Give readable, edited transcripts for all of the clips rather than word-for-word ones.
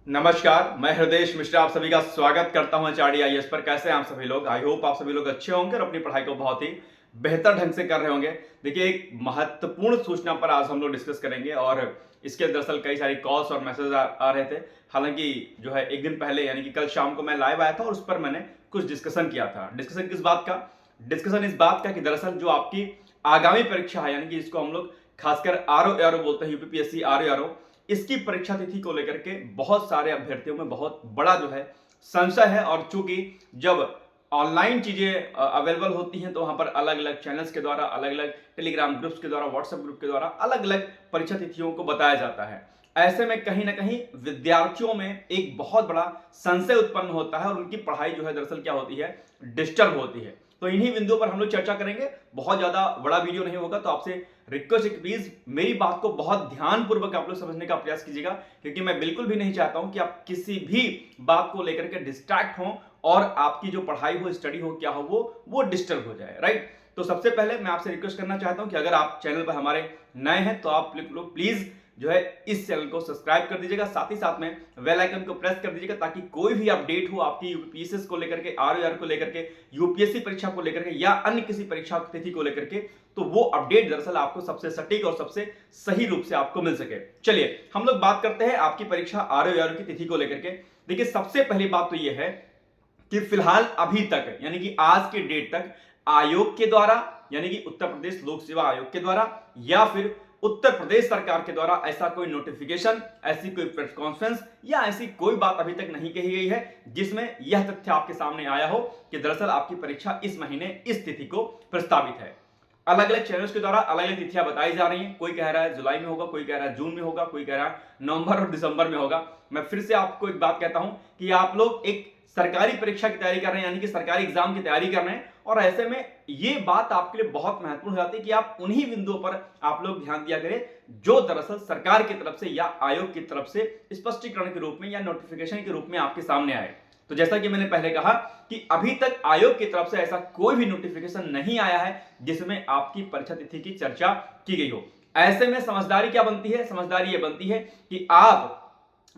नमस्कार, मैं हृदय मिश्रा आप सभी का स्वागत करता हूं एचआरडी आईएएस पर। कैसे हैं आप सभी लोग? आई होप आप सभी लोग अच्छे होंगे और अपनी पढ़ाई को बहुत ही बेहतर ढंग से कर रहे होंगे। देखिए, एक महत्वपूर्ण सूचना पर आज हम लोग डिस्कस करेंगे और इसके दरअसल कई सारी कॉल्स और मैसेज आ रहे थे। हालांकि जो है एक दिन पहले यानी कि कल शाम को मैं लाइव आया था और उस पर मैंने कुछ डिस्कशन किया था। डिस्कशन किस बात का? डिस्कशन इस बात का कि दरअसल जो आपकी आगामी परीक्षा है, यानी कि जिसको हम लोग खासकर आरओ बोलते हैं, यूपीपीएससी आरओ, इसकी परीक्षा तिथि को लेकर के बहुत सारे अभ्यर्थियों में बहुत बड़ा जो है संशय है। और चूंकि जब ऑनलाइन चीजें अवेलेबल होती हैं तो वहां पर अलग अलग चैनल्स के द्वारा, अलग अलग टेलीग्राम ग्रुप्स के द्वारा, व्हाट्सएप ग्रुप के द्वारा अलग अलग परीक्षा तिथियों को बताया जाता है। ऐसे में कहीं ना कहीं विद्यार्थियों में एक बहुत बड़ा संशय उत्पन्न होता है और उनकी पढ़ाई जो है दरअसल क्या होती है, डिस्टर्ब होती है। तो इन्हीं बिंदुओं पर हम लोग चर्चा करेंगे। बहुत ज्यादा बड़ा वीडियो नहीं होगा, तो आपसे रिक्वेस्ट है कि प्लीज मेरी बात को बहुत ध्यानपूर्वक आप लोग समझने का प्रयास कीजिएगा, क्योंकि मैं बिल्कुल भी नहीं चाहता हूं कि आप किसी भी बात को लेकर के डिस्ट्रैक्ट हो और आपकी जो पढ़ाई हो, स्टडी हो, क्या हो, वो डिस्टर्ब हो जाए। राइट? तो सबसे पहले मैं आपसे रिक्वेस्ट करना चाहता हूं कि अगर आप चैनल पर हमारे नए हैं तो आप लोग प्लीज जो है इस चैनल को सब्सक्राइब कर दीजिएगा, साथ ही साथ में बेल आइकन को प्रेस कर दीजिएगा, ताकि कोई भी अपडेट हो आपकी यूपीएससी को लेकर के, आरओआर को लेकर के, यूपीएससी परीक्षा को लेकर के या अन्य किसी परीक्षा तिथि को लेकर के, तो वो अपडेट दरअसल आपको सबसे सटीक और सबसे सही रूप से आपको मिल सके। चलिए हम लोग बात करते हैं आपकी परीक्षा आरओआर की तिथि को लेकर के। देखिए, सबसे पहली बात तो यह है कि फिलहाल अभी तक यानी कि आज के डेट तक आयोग के द्वारा, यानी कि उत्तर प्रदेश लोक सेवा आयोग के द्वारा या फिर उत्तर प्रदेश सरकार के द्वारा ऐसा कोई नोटिफिकेशन, ऐसी कोई प्रेस कॉन्फ्रेंस या ऐसी कोई बात अभी तक नहीं कही गई है जिसमें यह तथ्य आपके सामने आया हो कि दरअसल आपकी परीक्षा इस महीने इस तिथि को प्रस्तावित है। अलग अलग चैनल्स के द्वारा अलग अलग तिथियां बताई जा रही हैं। कोई कह रहा है जुलाई में होगा, कोई कह रहा है जून में होगा, कोई कह रहा है नवंबर और दिसंबर में होगा। मैं फिर से आपको एक बात कहता हूं कि आप लोग एक सरकारी परीक्षा की तैयारी कर रहे हैं, यानी कि सरकारी एग्जाम की तैयारी कर रहे हैं, और ऐसे में ये बात आपके लिए बहुत महत्वपूर्ण हो जाती है कि आप उन्हीं बिंदुओं पर आप लोग ध्यान दिया करें जो दरअसल सरकार की तरफ से या आयोग की तरफ से स्पष्टीकरण के रूप में या नोटिफिकेशन के रूप में आपके सामने आए। तो जैसा कि मैंने पहले कहा कि अभी तक आयोग की तरफ से ऐसा कोई भी नोटिफिकेशन नहीं आया है जिसमें आपकी परीक्षा तिथि की चर्चा की गई हो। ऐसे में समझदारी क्या बनती है? समझदारी यह बनती है कि आप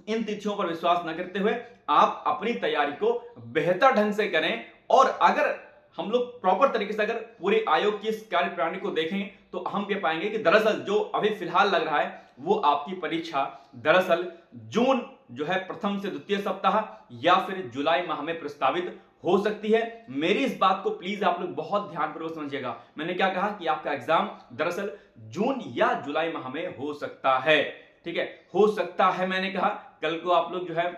इन तिथियों पर विश्वास न करते हुए आप अपनी तैयारी को बेहतर ढंग से करें। और अगर हम लोग प्रॉपर तरीके से अगर पूरे आयोग की इस कार्य प्रणाली को देखें तो हम कह पाएंगे कि दरअसल जो अभी फिलहाल लग रहा है वो आपकी परीक्षा दरअसल जून जो है प्रथम से द्वितीय सप्ताह या फिर जुलाई माह में प्रस्तावित हो सकती है। मेरी इस बात को प्लीज आप लोग बहुत ध्यानपूर्वक समझिएगा। मैंने क्या कहा कि आपका एग्जाम दरअसल जून या जुलाई माह में हो सकता है। ठीक है, हो सकता है मैंने कहा। कल को आप लोग जो है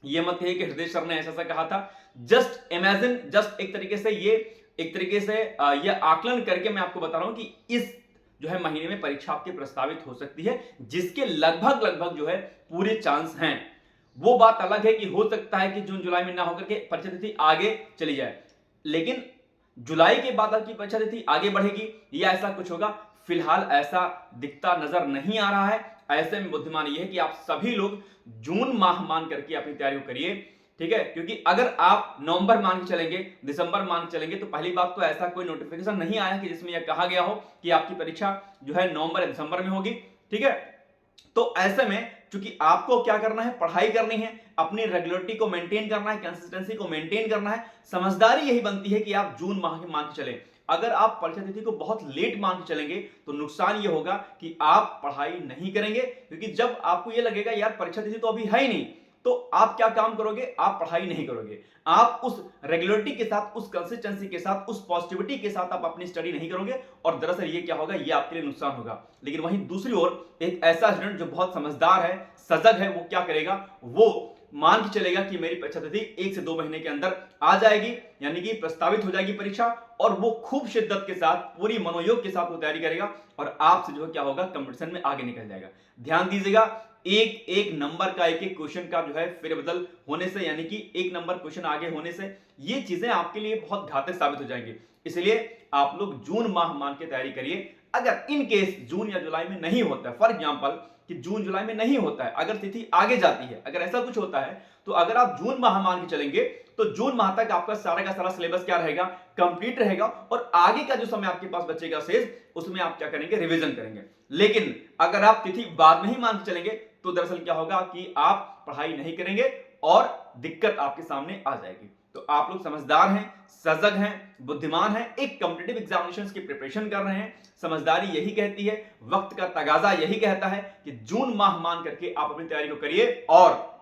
ये मत कहिए कि हृदय सर ने ऐसा कहा था। जस्ट इमेजिन, जस्ट एक तरीके से ये आकलन करके मैं आपको बता रहा हूं कि इस जो है महीने में परीक्षा आपकी प्रस्तावित हो सकती है, जिसके लगभग लगभग जो है पूरे चांस हैं। वो बात अलग है कि हो सकता है कि जून जुलाई में ना होकर के परीक्षा तिथि आगे चली जाए, लेकिन जुलाई के बाद आपकी परीक्षा तिथि आगे बढ़ेगी या ऐसा कुछ होगा, फिलहाल ऐसा दिखता नजर नहीं आ रहा है। ऐसे में बुद्धिमान यह है कि आप सभी लोग जून माह मान करके अपनी तैयारी करिए। ठीक है, क्योंकि अगर आप नवंबर मान के चलेंगे, दिसंबर मान के चलेंगे, तो पहली बात तो ऐसा कोई नोटिफिकेशन नहीं आया कि जिसमें यह कहा गया हो कि आपकी परीक्षा जो है नवंबर या दिसंबर में होगी। ठीक है, तो ऐसे में चूंकि आपको क्या करना है, पढ़ाई करनी है, अपनी रेगुलरिटी को मेंटेन करना है, कंसिस्टेंसी को मेंटेन करना है। समझदारी यही बनती है कि आप जून माह के मान के चलें। अगर आप परीक्षा तिथि को बहुत लेट मान के चलेंगे तो नुकसान यह होगा कि आप पढ़ाई नहीं करेंगे, क्योंकि जब आपको यह लगेगा यार परीक्षा तिथि तो अभी है ही नहीं, तो आप क्या काम करोगे? आप पढ़ाई नहीं करोगे। आप उस रेगुलरिटी के साथ, उस कंसिस्टेंसी के साथ, उस पॉजिटिविटी के साथ आप अपनी स्टडी नहीं करोगे, और दरअसल ये क्या होगा, ये आपके लिए नुकसान होगा। लेकिन वहीं दूसरी ओर एक ऐसा स्टूडेंट जो बहुत समझदार है, सजग है, वो क्या करेगा? वो मान के चलेगा कि मेरी परीक्षा तिथि 1 से 2 महीने के अंदर आ जाएगी, यानी कि प्रस्तावित हो जाएगी परीक्षा, और वो खूब शिद्दत के साथ, पूरी मनोयोग के साथ वो तैयारी करेगा और आपसे जो है क्या होगा, कंपटीशन में आगे निकल जाएगा। ध्यान दीजिएगा, एक एक नंबर का, एक एक क्वेश्चन का जो है फेरबदल होने से, यानी कि एक नंबर क्वेश्चन आगे होने से ये चीजें आपके लिए बहुत घातक साबित हो जाएंगी। इसलिए आप लोग जून माह मान के तैयारी करिए। अगर इन केस जून या जुलाई में नहीं होता है, फॉर एग्जांपल कि जून जुलाई में नहीं होता है, अगर तिथि आगे जाती है, अगर ऐसा कुछ होता है, तो अगर आप जून माह मान के चलेंगे तो जून माह तक आपका सारा का सारा सिलेबस क्या रहेगा, कंप्लीट रहेगा, और आगे का जो समय आपके पास बचेगा शेष, उसमें आप क्या करेंगे, रिवीजन करेंगे। लेकिन अगर आप तिथि बाद में ही मान के चलेंगे तो तो दरअसल क्या होगा कि आप पढ़ाई नहीं करेंगे और दिक्कत आपके सामने आ जाएगी। तो आप लोग समझदार हैं, सजग हैं, बुद्धिमान हैं, एक कॉम्पिटिटिव एग्जामिनेशंस की प्रिपरेशन कर रहे हैं। समझदारी यही कहती है, वक्त का तगाजा यही कहता है कि जून माह मान करके आप अपनी तैयारी को करिए और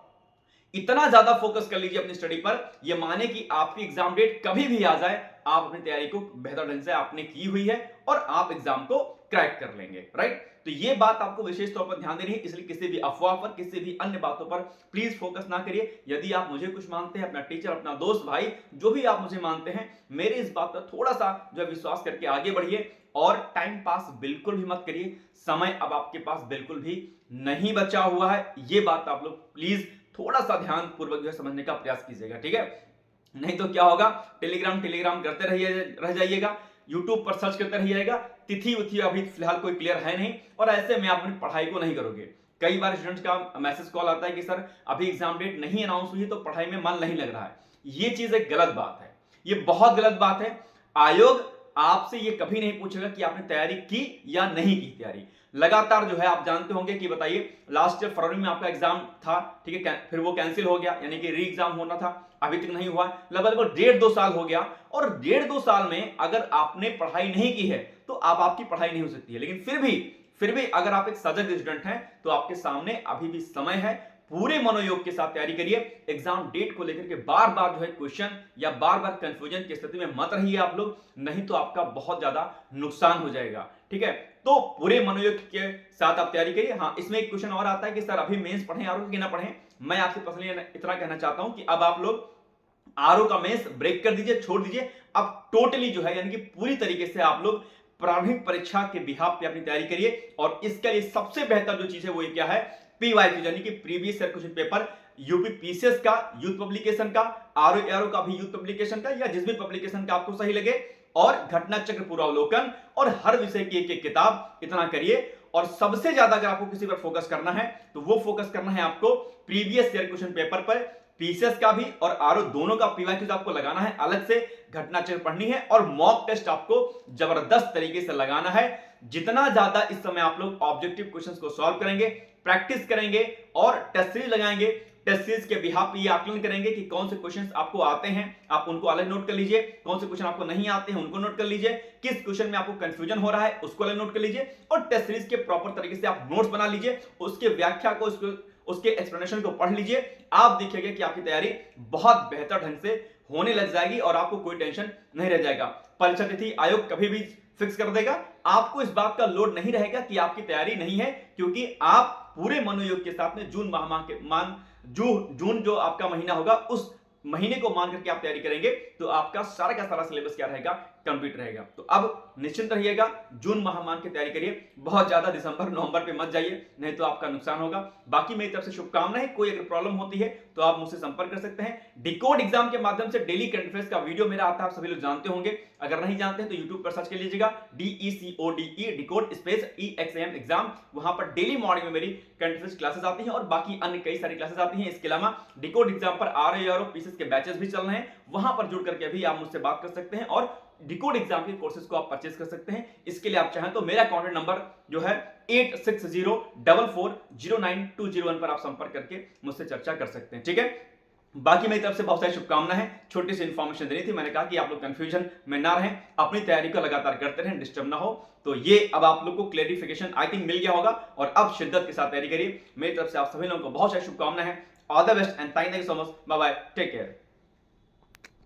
इतना ज्यादा फोकस कर लीजिए अपनी स्टडी पर, यह माने कि आपकी एग्जाम डेट कभी भी आ जाए, आप अपनी तैयारी को बेहतर ढंग से आपने की हुई है और आप एग्जाम को क्रैक कर लेंगे। राइट, तो ये बात आपको विशेष तौर पर ध्यान देनी है, इसलिए किसी भी अफवाह पर, किसी भी अन्य बातों पर प्लीज फोकस ना करिए। यदि आप मुझे कुछ मानते हैं, अपना टीचर, अपना दोस्त, भाई, जो भी आप मुझे मानते हैं, मेरे इस बात पर थोड़ा सा जो है विश्वास करके आगे बढ़िए और टाइम पास बिल्कुल भी मत करिए। समय अब आपके पास बिल्कुल भी नहीं बचा हुआ है, ये बात आप लोग प्लीज थोड़ा सा ध्यान पूर्वक जो है समझने का प्रयास कीजिएगा। ठीक है, नहीं तो क्या होगा, टेलीग्राम करते रह जाइएगा, यूट्यूब पर सर्च करते रहिएगा, तिथि उथि अभी फिलहाल कोई क्लियर है नहीं, और ऐसे में आप अपनी पढ़ाई को नहीं करोगे। कई बार स्टूडेंट्स का मैसेज कॉल आता है कि सर अभी एग्जाम डेट नहीं अनाउंस हुई है तो पढ़ाई में मन नहीं लग रहा है। ये चीज एक गलत बात है, ये बहुत गलत बात है। आयोग आपसे ये कभी नहीं पूछेगा कि आपने तैयारी की या नहीं की तैयारी। लगातार जो है आप जानते होंगे कि बताइए लास्ट ईयर फरवरी में आपका एग्जाम था, ठीक है, फिर वो कैंसिल हो गया, यानी कि री एग्जाम होना था, अभी तक नहीं हुआ। लगभग 1.5-2 साल हो गया, और 1.5-2 साल में अगर आपने पढ़ाई नहीं की है तो आपकी पढ़ाई नहीं हो सकती है। लेकिन फिर भी अगर आप एक सजग स्टूडेंट हैं तो आपके सामने अभी भी समय है, पूरे मनोयोग के साथ तैयारी करिए। एग्जाम डेट को लेकर के बार बार जो है क्वेश्चन या बार बार कंफ्यूजन की स्थिति में मत रहिए आप लोग, नहीं तो आपका बहुत ज्यादा नुकसान हो जाएगा। ठीक है, तो पूरे मनोयोग के साथ आप तैयारी करिए। हाँ, इसमें एक क्वेश्चन और आता है कि सर अभी मेंस पढ़ें आरओ की ना पढ़ें। मैं आपसे पर्सनली इतना कहना चाहता हूं कि अब आप लोग आरओ का मेंस ब्रेक कर दीजिए, छोड़ दीजिए। अब टोटली जो है यानी कि पूरी तरीके से आप लोग प्रारंभिक परीक्षा के बिहाफ पे अपनी तैयारी करिए, और इसके लिए सबसे बेहतर जो चीज है वो ये क्या है, पीवाईक्यू यानी कि previous year question paper, UP PCS का, यूथ पब्लिकेशन का, आरओ एआरओ का भी यूथ पब्लिकेशन का, या जिस भी पब्लिकेशन का आपको सही लगे, और घटना चक्र पूर्वावलोकन, और हर विषय की एक एक किताब, इतना करिए। और सबसे ज्यादा अगर आपको किसी पर फोकस करना है तो वो फोकस करना है आपको प्रीवियस ईयर क्वेश्चन पेपर पर, पीसीएस का भी और आरओ दोनों का पीवाईक्यूज आपको लगाना है, अलग से घटना चक्र पढ़नी है, और मॉक टेस्ट आपको जबरदस्त तरीके से लगाना है। जितना ज्यादा इस समय आप लोग ऑब्जेक्टिव क्वेश्चंस को सॉल्व करेंगे, प्रैक्टिस करेंगे और टेस्ट सीरीज लगाएंगे, टेस्ट सीरीज के बिहाफ पे ये आकलन करेंगे कि कौन से क्वेश्चंस आपको आते हैं, आप उनको अलग नोट कर लीजिए, कौन से क्वेश्चन आपको नहीं आते हैं उनको नोट कर लीजिए, किस क्वेश्चन में आपको कंफ्यूजन हो रहा है उसको अलग नोट कर लीजिए, और टेस्ट सीरीज के प्रॉपर तरीके से आप नोट्स बना लीजिए, उसके व्याख्या को, उसके एक्सप्लेनेशन को पढ़ लीजिए। आप देखिएगा कि आपकी तैयारी बहुत बेहतर ढंग से होने लग जाएगी और आपको कोई टेंशन नहीं रह जाएगा। परीक्षा तिथि आयोग कभी भी फिक्स कर देगा, आपको इस बात का लोड नहीं रहेगा कि आपकी तैयारी नहीं है, क्योंकि आप पूरे मनोयोग के साथ में जून जो आपका महीना होगा उस महीने को मान करके आप तैयारी करेंगे तो आपका सारा का सारा सिलेबस क्या रहेगा, कंप्लीट रहेगा। तो अब निश्चिंत रहिएगा, जून माह मान के तैयारी करिए, बहुत ज्यादा दिसंबर नवंबर पे मत जाइए, नहीं तो आपका नुकसान होगा। बाकी मेरी तरफ से शुभकामनाएं, कोई अगर प्रॉब्लम होती है तो आप मुझसे संपर्क कर सकते हैं। डिकोड एग्जाम के माध्यम से डेली करंट अफेयर्स का वीडियो मेरा आता है, आप सभी लोग जानते होंगे, अगर नहीं जानते हैं तो यूट्यूब पर सर्च कर लीजिएगा DECODE decode space EXAM exam, वहां पर डेली मॉर्निंग में मेरी करंट अफेयर्स क्लासेस आती हैं और बाकी अन्य कई सारी क्लासेस आती हैं। इसके अलावा डिकोड एग्जाम पर आरओ पीसीएस के बैचेस भी चल रहे हैं, वहां पर जुड़ करके भी आप मुझसे बात कर सकते हैं और डिकोड एग्जाम के कोर्सेज को आप परचेज कर सकते हैं। इसके लिए आप चाहें तो मेरा कॉन्टैक्ट नंबर जो है 8604409201 पर आप संपर्क करके मुझसे चर्चा कर सकते हैं। ठीक है, बाकी मेरी तरफ से बहुत सारी शुभकामनाएं हैं, छोटी सी इंफॉर्मेशन देनी थी, मैंने कहा कि आप लोग कंफ्यूजन में ना रहें, अपनी तैयारी को लगातार करते रहें, डिस्टर्ब ना हो। तो ये अब आप लोग को क्लैरिफिकेशन आई थिंक मिल गया होगा और अब शिद्दत के साथ तैयारी करिए। मेरी तरफ से आप सभी लोगों को बहुत सारी शुभकामनाएं हैं। All the best and thank you so much, bye bye, take care.